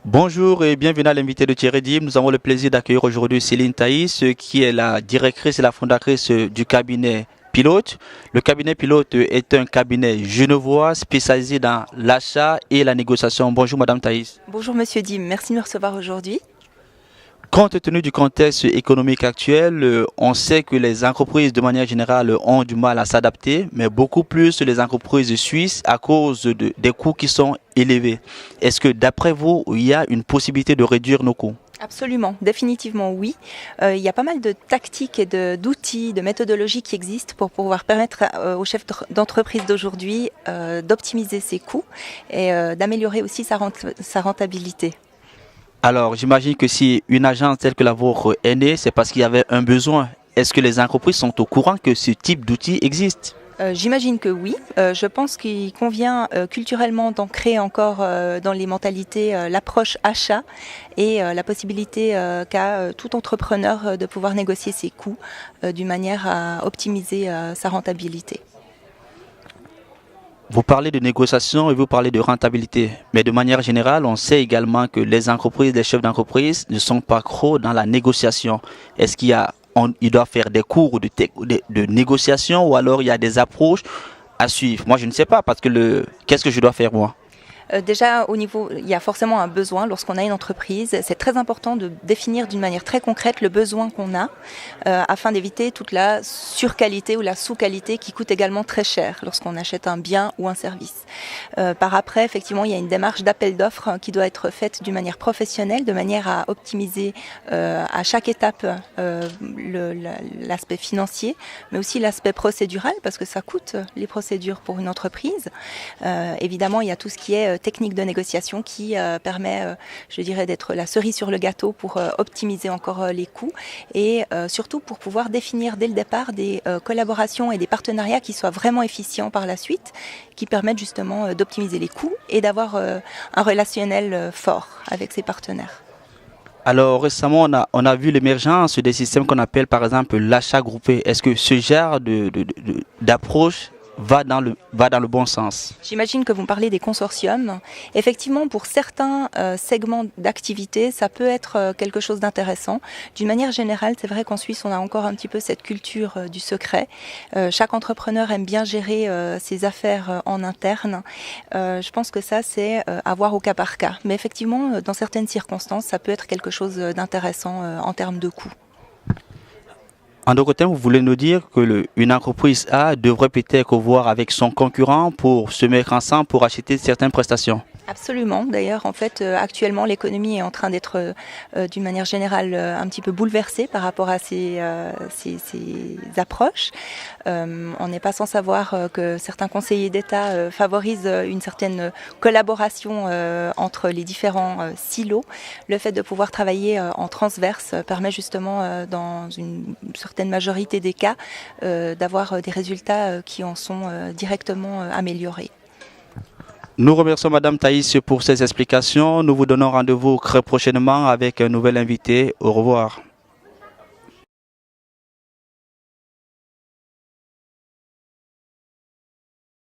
Bonjour et bienvenue à l'invité de Thierry Dim. Nous avons le plaisir d'accueillir aujourd'hui Céline Thaïs, qui est la directrice et la fondatrice du cabinet Pilote. Le cabinet Pilote est un cabinet genevois spécialisé dans l'achat et la négociation. Bonjour Madame Thaïs. Bonjour Monsieur Dim, merci de me recevoir aujourd'hui. Compte tenu du contexte économique actuel, on sait que les entreprises de manière générale ont du mal à s'adapter, mais beaucoup plus les entreprises suisses à cause des coûts qui sont élevés. Est-ce que d'après vous, il y a une possibilité de réduire nos coûts? Absolument, définitivement oui. Il y a pas mal de tactiques et d'outils, de méthodologies qui existent pour pouvoir permettre aux chefs d'entreprise d'aujourd'hui d'optimiser ses coûts et d'améliorer aussi sa rentabilité. Alors, j'imagine que si une agence telle que la vôtre est née, c'est parce qu'il y avait un besoin. Est-ce que les entreprises sont au courant que ce type d'outil existe? J'imagine que oui. Je pense qu'il convient culturellement d'ancrer encore dans les mentalités l'approche achat et la possibilité qu'a tout entrepreneur de pouvoir négocier ses coûts d'une manière à optimiser sa rentabilité. Vous parlez de négociation et vous parlez de rentabilité. Mais de manière générale, on sait également que les entreprises, les chefs d'entreprise ne sont pas trop dans la négociation. Est-ce il doit faire des cours de négociation ou alors il y a des approches à suivre? Moi, je ne sais pas parce que qu'est-ce que je dois faire moi? Déjà, au niveau, il y a forcément un besoin lorsqu'on a une entreprise. C'est très important de définir d'une manière très concrète le besoin qu'on a afin d'éviter toute la surqualité ou la sous-qualité qui coûte également très cher lorsqu'on achète un bien ou un service. Par après, effectivement, il y a une démarche d'appel d'offres qui doit être faite d'une manière professionnelle, de manière à optimiser à chaque étape l'aspect financier, mais aussi l'aspect procédural parce que ça coûte les procédures pour une entreprise. Évidemment, il y a tout ce qui est technique de négociation qui permet, je dirais, d'être la cerise sur le gâteau pour optimiser encore les coûts et surtout pour pouvoir définir dès le départ des collaborations et des partenariats qui soient vraiment efficients par la suite, qui permettent justement d'optimiser les coûts et d'avoir un relationnel fort avec ses partenaires. Alors récemment, on a vu l'émergence des systèmes qu'on appelle par exemple l'achat groupé. Est-ce que ce genre d'approche va dans le bon sens? J'imagine que vous parlez des consortiums. Effectivement, pour certains segments d'activité, ça peut être quelque chose d'intéressant. D'une manière générale, c'est vrai qu'en Suisse, on a encore un petit peu cette culture du secret. Chaque entrepreneur aime bien gérer ses affaires en interne. Je pense que ça, c'est à voir au cas par cas. Mais effectivement, dans certaines circonstances, ça peut être quelque chose d'intéressant en termes de coûts. En d'autres termes, vous voulez nous dire que une entreprise A devrait peut-être voir avec son concurrent pour se mettre ensemble pour acheter certaines prestations? Absolument. D'ailleurs, en fait, actuellement, l'économie est en train d'être, d'une manière générale, un petit peu bouleversée par rapport à ces approches. On n'est pas sans savoir que certains conseillers d'État favorisent une certaine collaboration entre les différents silos. Le fait de pouvoir travailler en transverse permet justement, dans une certaine majorité des cas, d'avoir des résultats qui en sont directement améliorés. Nous remercions Madame Thaïs pour ces explications. Nous vous donnons rendez-vous très prochainement avec un nouvel invité. Au revoir.